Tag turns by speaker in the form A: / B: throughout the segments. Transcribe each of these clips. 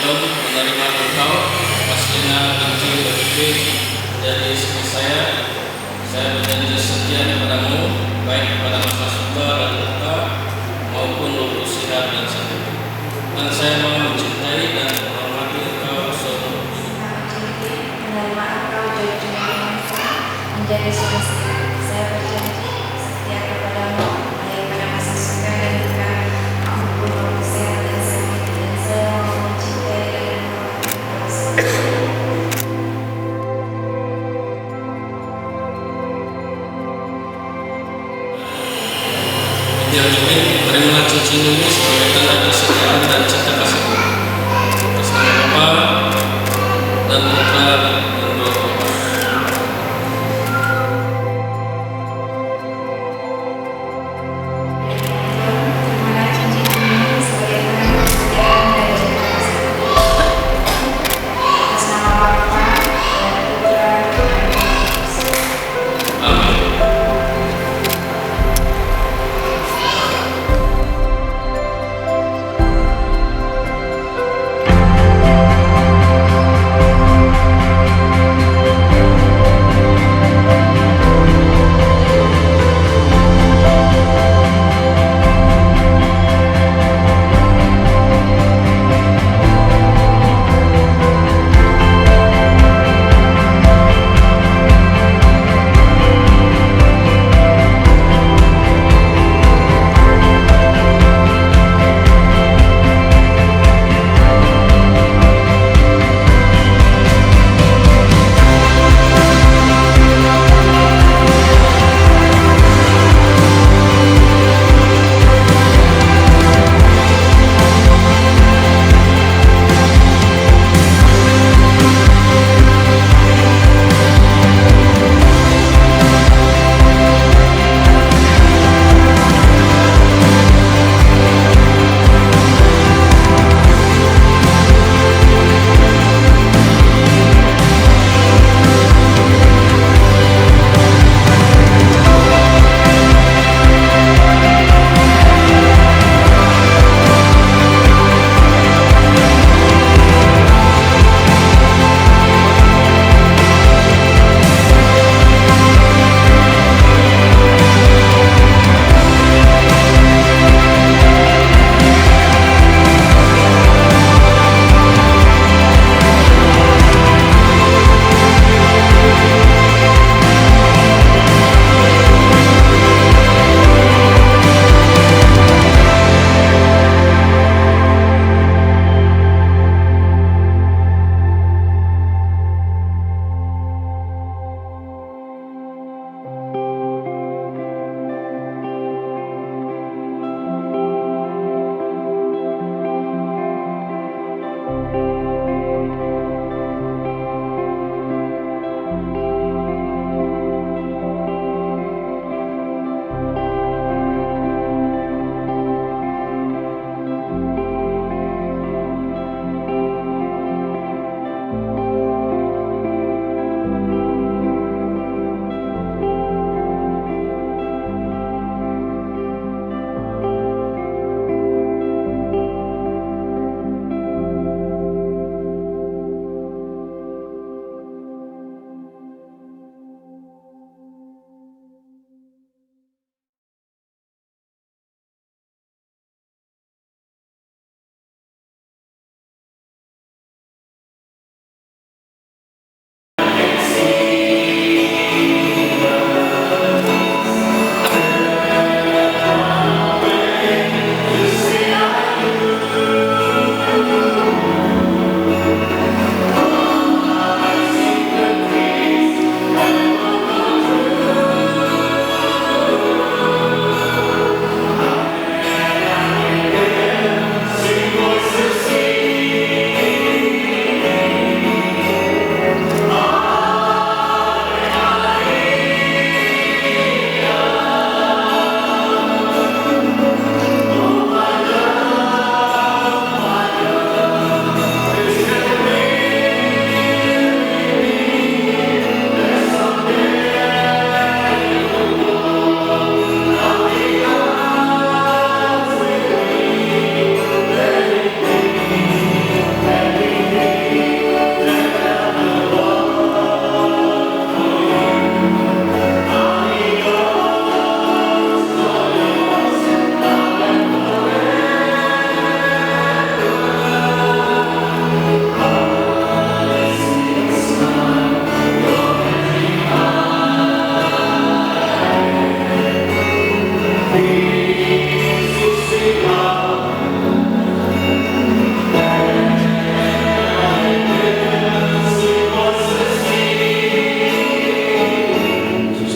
A: Shalom menerima engkau pastinya benci berpikir menjadi istri saya berjanji setia kepadamu baik pada masa suka dan duka maupun waktu sehat dan sakit, dan saya mau mencintai dan menghormati engkau seumur hidup.
B: Menerima engkau menjadi suami saya berjanji setia kepadamu baik pada masa suka dan duka maupun waktu sehat dan sakit, dan saya mau mencintai dan menghormati engkau.
A: Biar Jumin, terimalah cincin ini sebagai tanda kesetiaan dan cinta kasihku. Atas nama Bapa dan Putra dan Roh Kudus.
B: Terimalah cincin ini sebagai tanda kesetiaan dan cinta kasihku. Atas nama Bapa dan Putra dan Roh Kudus.
A: Amin.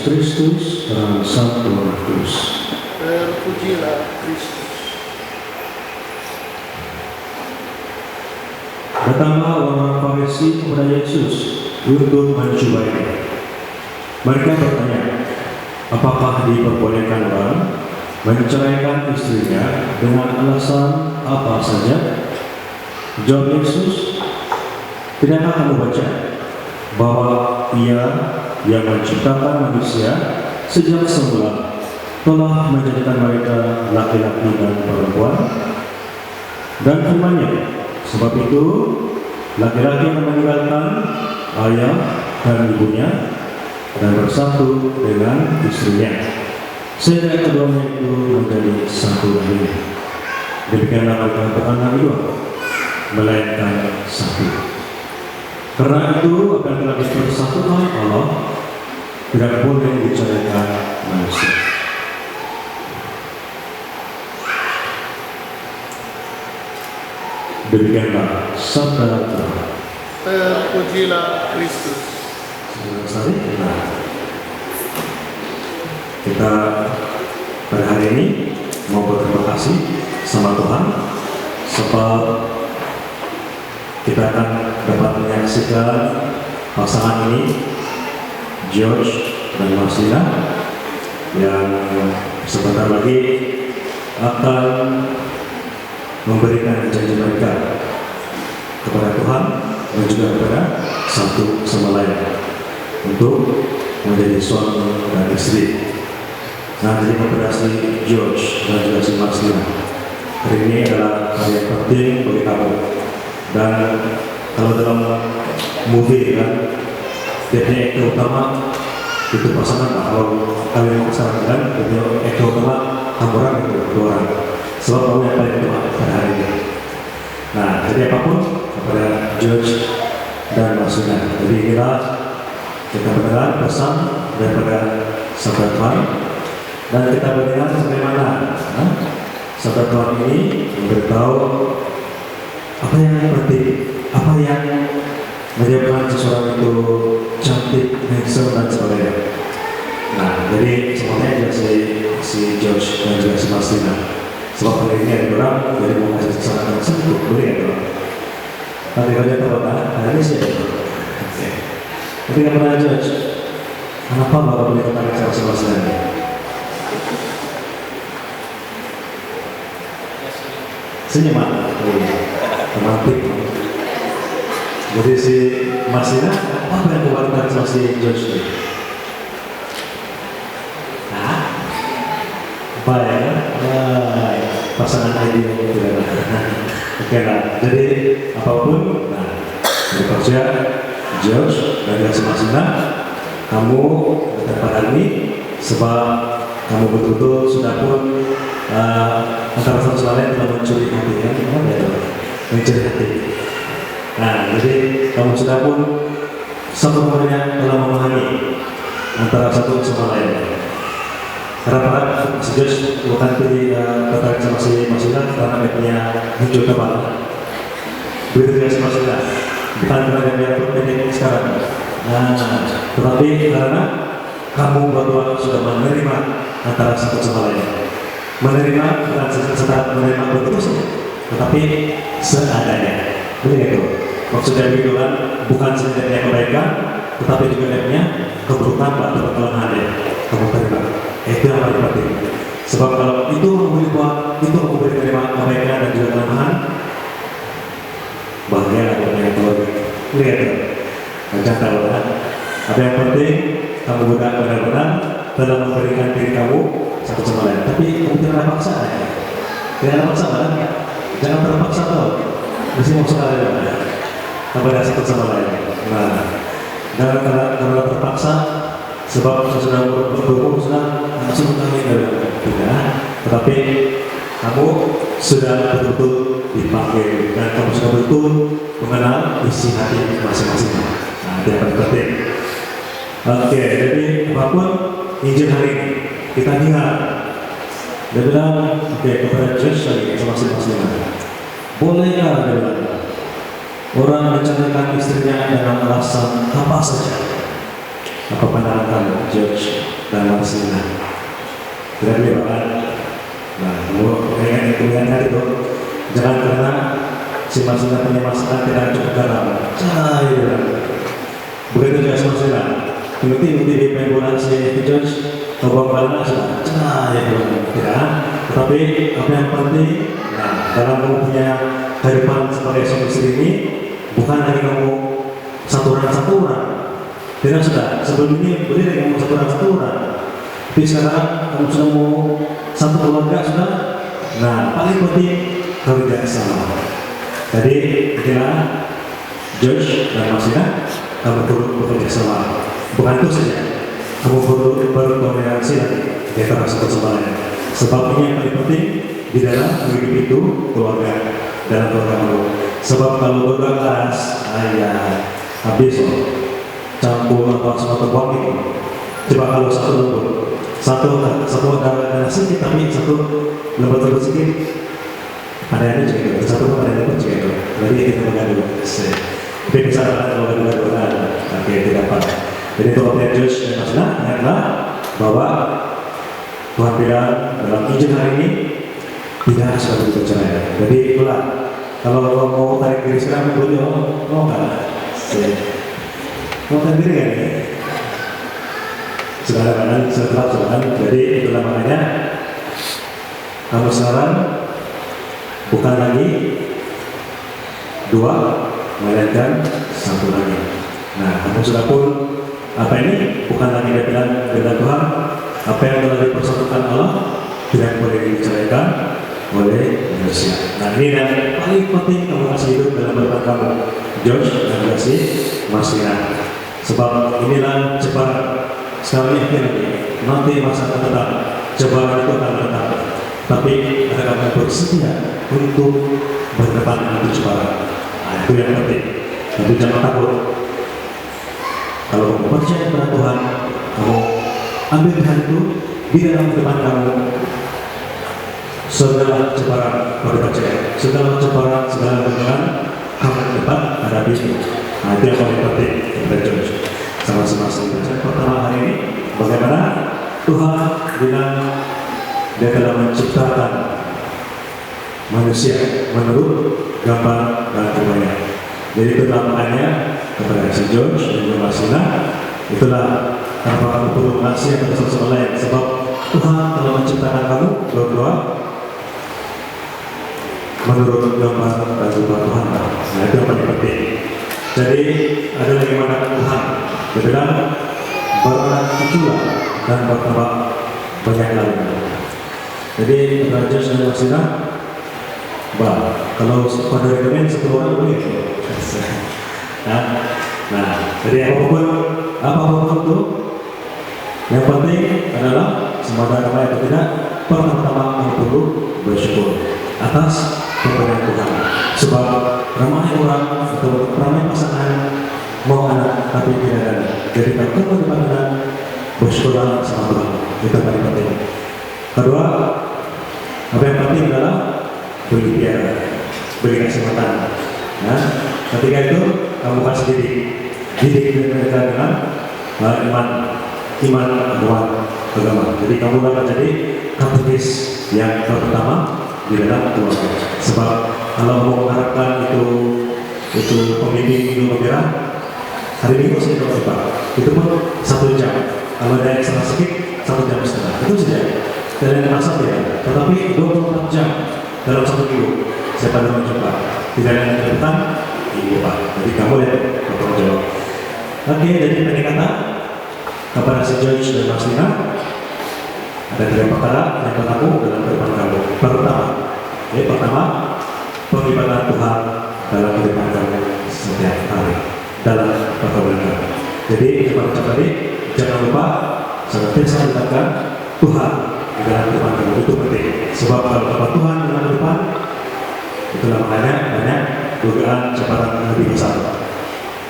C: Kristus dalam satu Kristus.
D: Terpujilah Kristus.
C: Datanglah orang Farisi kepada Yesus untuk mencobanya. Mereka bertanya, apakah diperbolehkan orang menceraikan istrinya dengan alasan apa saja? Jawab Yesus, tidakkah kamu baca bahwa Ia yang menciptakan manusia sejak semula telah menjadikan mereka laki-laki dan perempuan? Dan firman-Nya, sebab itu laki-laki akan meninggalkan ayah dan ibunya dan bersatu dengan istrinya, sehingga keduanya itu menjadi satu lagi. Demikianlah mereka beranak dua, melainkan satu. Karena itu akan telah dipersatukan Allah, tidak boleh diceraikan manusia. Demikianlah sabda Tuhan.
D: Terpujilah Kristus.
C: Nah, kita pada hari ini mau berterima kasih sama Tuhan sebab kita akan dapat menyaksikan pasangan ini, George dan Marcina, yang sebentar lagi akan memberikan janji mereka kepada Tuhan dan juga kepada satu sama lain untuk menjadi suami dan istri. Nah, jadi kepada si George dan juga si Marcina, hari ini adalah hari yang penting bagi kamu. Dan kalau dalam movie kan, dia aktor utama itu pasangan. Kalau kalian pasangan kan, dia aktor utama kamu orang itu dua orang. Sebab kamu yang paling utama pada hari ini. Nah, jadi apapun kepada George dan Marcina. Jadi inilah kita mendengar pesan daripada sahabat Tuhan dan kita mendengar bagaimana sahabat Tuhan ini memberitahu apa yang penting, apa yang menyebabkan seseorang itu cantik, handsome dan sebagainya. Nah, jadi semuanya juga si George dan juga si Marcina. Sebab hari ini ada orang jadi mau kasih saran yang sempurna, boleh ya orang. Tapi kalau dia tahu hari ini sih ada. Oke. Tapi kepada George, kenapa bapak boleh tertarik sama si Marcina ini? Senyum mana? Romantik. Jadi si Marcina, apa yang membuat sama si George ini? Hah? Apa ya? Pasangan ideal itu ya. Oke lah. Jadi apapun, nah, bekerja George dan juga si Marcina, kamu pada ini sebab kamu betul-betul sudah pun antara satu sama lain telah mencuri hati ya, mencuri hati. Nah, jadi kamu sudah pun semuanya telah memahami antara satu sama lain. Karena si George bukan tertarik sama si Marcina karena dia punya hijau tebal. Begitu juga si Marcina, bukan karena dia pendek sekarang. Nah, tetapi karena kamu berdua sudah menerima antara satu sama lain. Menerima bukan sekedar menerima betul saja, tetapi seadanya. Begitu. Maksudnya begitu kan, bukan sekedar dia kebaikan, tetapi juga dia punya keburukan atau kelemahan dia. Kamu terima. Itu yang paling penting. Sebab kalau itu memberi terima kebaikan dan juga kelemahan, bahagia lah yang keluarga. Lihat itu. Macam tahu kan. Ada yang penting kamu benar-benar dalam memberikan diri kamu satu sama lain. Tapi kamu tidak paksa ya. Tidak paksa kan? Jangan terpaksa tau. Mesti maksud ada kepada satu sama lain. Nah, karena terpaksa sebab sudah berhubung sudah langsung kami tidak. Tetapi kamu sudah betul-betul dipanggil dan kamu sudah betul mengenal isi hati masing-masing. Nah, itu yang paling penting. Oke, jadi apapun Injil hari ini kita dengar Dia bilang, oke, kepada Josh lagi, masing-masing. Bolehkah, dia bilang, orang menceraikan istrinya dengan alasan apa saja? Apa pandangan kamu, George dan Marcelina? Kira-kira kan? Nah, kalau pengen kuliahnya itu, jangan karena si Marcelina punya masalah tidak cukup garam. Cahaya. Begitu juga Marcelina. Tiba-tiba di penggunaan si George, coba balik sudah. Cahaya. Tidak. Tetapi apa yang penting, nah, dalam kamu punya kehidupan sebagai suami istri ini, bukan lagi kamu satu orang. Tidak sudah, sebelum ini boleh lagi kamu satu orang. Tapi sekarang kamu sudah mau satu keluarga sudah. Nah, paling penting kerja sama. Jadi, kira George dan Marcelina, kamu perlu bekerja sama. Bukan itu saja, kamu perlu berkoordinasi lagi di antara satu sama lain. Sebab ini yang paling penting di dalam hidup itu keluarga, dalam keluarga kamu. Sebab kalau keluarga keras, ayah habis campur atau semua terbuang itu. Coba kalau satu ada sedikit tapi satu lembut sedikit, ada yang juga satu ada yang juga. Jadi kita bergaduh. Tapi bisa kalau gaduh tapi tidak dapat. Jadi kalau dia Josh dan Marcelina ingatlah bahwa Tuhan bilang dalam Injil hari ini tidak harus ada bercerai. Jadi itulah kalau mau tarik diri sekarang boleh mau nggak? Mau tarik diri kan? Setelah jadi itulah makanya kamu sekarang bukan lagi dua, melainkan satu lagi. Nah, kamu sudah pun apa ini bukan lagi dia bilang dengan Tuhan, apa yang telah dipersatukan Allah tidak boleh diceraikan oleh manusia. Nah, ini yang paling penting kamu kasih hidup dalam berkat kamu, George dan kasih Marcelina. Sebab inilah cepat sekali nanti masa akan datang, cobaan itu akan datang. Tapi ada kamu bersedia untuk berdepan dengan cobaan. Nah, itu yang penting. Tapi jangan takut. Kalau kamu percaya kepada Tuhan, kamu ambil hal itu di dalam depan kamu. Segala cobaan pada percaya, segala cobaan, segala rintangan kamu depan hadapi itu. Nah, itu yang paling penting kita George. Sama-sama belajar pertama hari ini bagaimana Tuhan bilang Dia telah menciptakan manusia menurut gambar dan rupanya. Jadi itu makanya kepada si George dan juga Marcelina, itulah kenapa kamu perlu mengasihi satu sama lain, sebab Tuhan telah menciptakan kamu berdua menurut gambar dan rupa Tuhan. Nah, itu yang paling penting. Jadi ada lagi mana Tuhan Dia bilang beranak cuculah dan bertambah banyak lagi. Jadi Raja dan Marcelina, kalau pada rekomend satu orang boleh. Nah, jadi apapun itu, yang penting adalah semoga ramai atau tidak, pertama-tama kamu perlu bersyukur atas pemberian Tuhan. Sebab ramai orang atau ramai pasangan mau anak tapi tidak ada. Jadi kalau kamu dipanggil bersyukurlah sama Tuhan, itu paling penting. Kedua, apa yang penting adalah beri kesempatan. Nah, ketika itu kamu kasih didik mereka dengan iman agama. Jadi kamu akan jadi katekis yang pertama di dalam keluarga. Sebab kalau mau mengharapkan itu pemimpin ilmu merah hari Minggu saya coba itu pun 1 jam. Kalau ada yang salah sedikit 1 jam setengah itu saja. Tidak ada masalah ya. Tetapi 24 jam dalam 1 minggu saya pada mencoba. Tidak ada yang terdepan Ibu Pak. Jadi kamu yang bertanggung jawab. Oke, jadi pendek kata kepada si George dan Marcelina ada 3 perkara yang berlaku dalam kehidupan kamu. Pertama, penglibatan Tuhan dalam kehidupan kamu setiap hari dalam pertobatan kamu. Jadi tadi jangan lupa senantiasa melibatkan Tuhan di dalam kehidupan kamu, itu penting. Sebab kalau tanpa Tuhan dalam kehidupan, itulah makanya banyak dugaan cepatan lebih besar.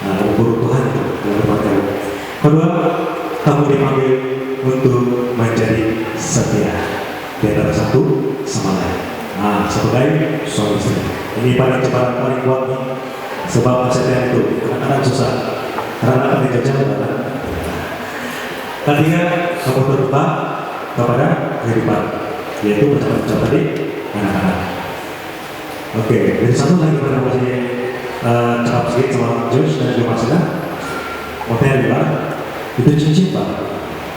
C: Nah, mengukur Tuhan itu dalam kehidupan kamu. Kedua, kamu dipanggil untuk menjadi setia. Di antara 1 sebagai suami istri. Ini paling cepat paling kuat nih. Sebab maksudnya itu kadang-kadang susah. Karena akan dijajah kan. Ketiga, kamu terbuka kepada kehidupan, yaitu bersama-sama tadi anak-anak. Oke, jadi satu lagi pada masih cakap sedikit sama Josh dan juga Masina. Mau tanya juga, itu cincin Pak.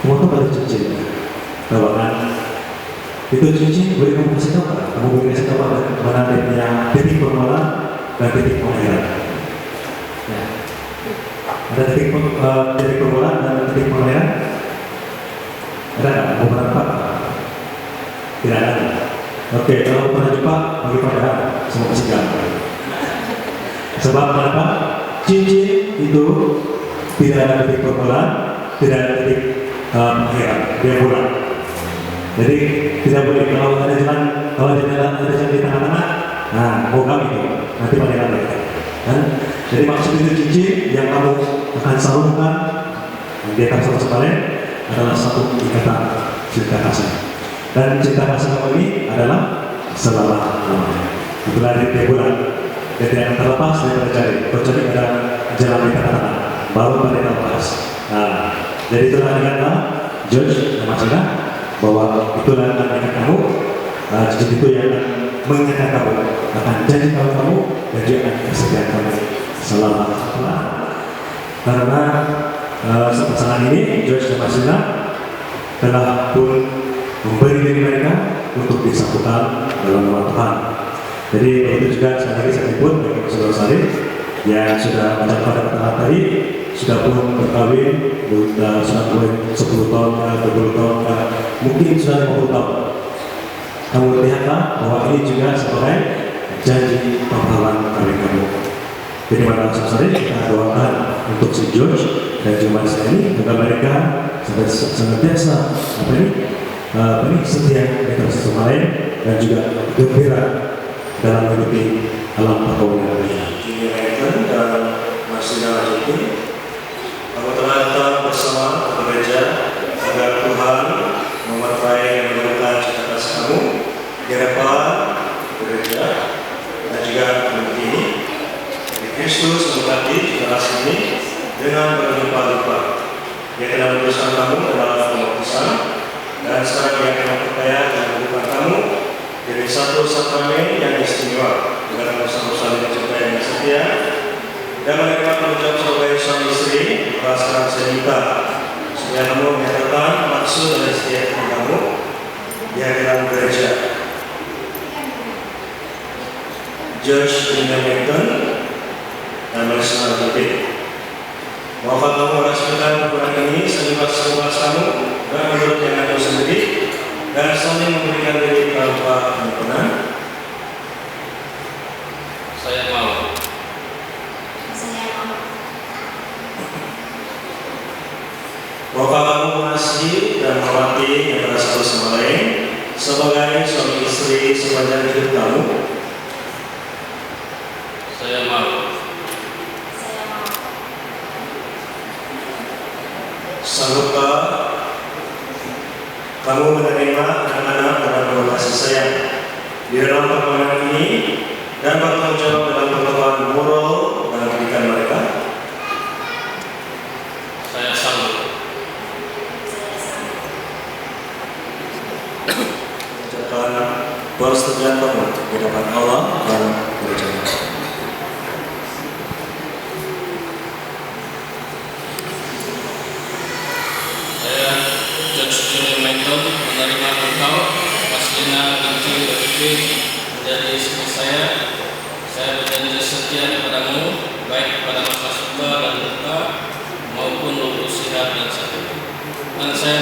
C: Kamu tahu pada cincin? Tahu kan? Itu cincin boleh kamu kasih tahu Pak. Kamu boleh kasih tahu mana dia titik permulaan dan titik pengakhiran. Ya. Ada titik permulaan dan titik pengakhiran? Ada nggak? Beberapa? Tidak ada. Oke, kalau pernah jumpa, bagi pada semua kesigan. Sebab kenapa? Cincin itu tidak ada titik permulaan, tidak ada titik pengakhiran, dia bulat. Jadi tidak boleh kalau ada jalan di tengah-tengah, nah mogam itu nanti pengakhiran mereka. Kan? Jadi maksud itu cincin yang kamu akan salurkan di atas satu sekalian adalah satu ikatan cinta kasih. Dan cinta kasih kamu ini adalah selama-lamanya. Itulah dia bulan. Dia tidak akan terlepas dari cari. Kecuali ada jalan di tengah-tengah, baru mereka lepas. Nah, jadi itulah dikata George dan Masina bahwa itulah akan mengingat kamu. Jadi itu yang akan mengingatkan kamu akan janji kamu dan juga akan kesediaan kamu selama-lamanya. Karena pasangan ini George dan Masina telah pun memberi diri mereka untuk disatukan dalam nama Tuhan. Jadi itu juga sekali lagi saya sebut bagi saudara Sari yang sudah mencapai kata tadi sudah pun berkawin, sudah boleh 10 tahun, 20 tahun, mungkin sudah 50 tahun. Kamu lihatlah bahwa ini juga sebagai janji pahlawan kami kamu. Jadi pada saudara Sari kita doakan untuk si George dan juga ini agar mereka senantiasa setia dengan satu sama lain dan juga gembira dalam mengikuti alam perkawinan ini. Kini Megan dan Masina lanjutin. Aku telah datang bersama ke gereja agar Tuhan memerintahkan dan menurunkan cita kasih kamu di hadapan gereja dan juga mengikuti ini. Jadi Kristus memberkati cita kasih ini dengan berlimpah-limpah. Dia telah memberikan kamu dalam pembaptisan dan sekarang dia akan percaya dan mengumpulkan kamu dari satu sakramen yang istimewa dengan satu saling mencintai yang setia dan menerima pengucap sebagai suami istri. Sekarang saya minta supaya kamu menyatakan maksud dan setiap kamu di hadapan gereja. George William Megan dan Masina Lanjutin. Mohon kamu meresmikan hubungan ini sehingga semua kamu dan menurut yang kamu sendiri dan saling memberikan diri tanpa penekanan.
A: Saya mau.
C: Bahwa kamu mengasihi dan menghormati yang pada satu sama lain sebagai suami istri sepanjang hidup kamu.
A: Saya mau.
C: Sanggupkah kamu menerima anak-anak dalam penuh kasih sayang di dalam perkawinan ini dan bertanggung jawab dalam pertemuan moral dalam pendidikan mereka?
A: Saya sanggup.
C: Ucapkan persetujuan kamu di depan Allah dan gereja.
A: Menerima engkau, Masina binti Levi menjadi istri saya. Saya berjanji setia kepadamu, baik pada masa suka dan duka maupun waktu sihat dan sakit. Dan saya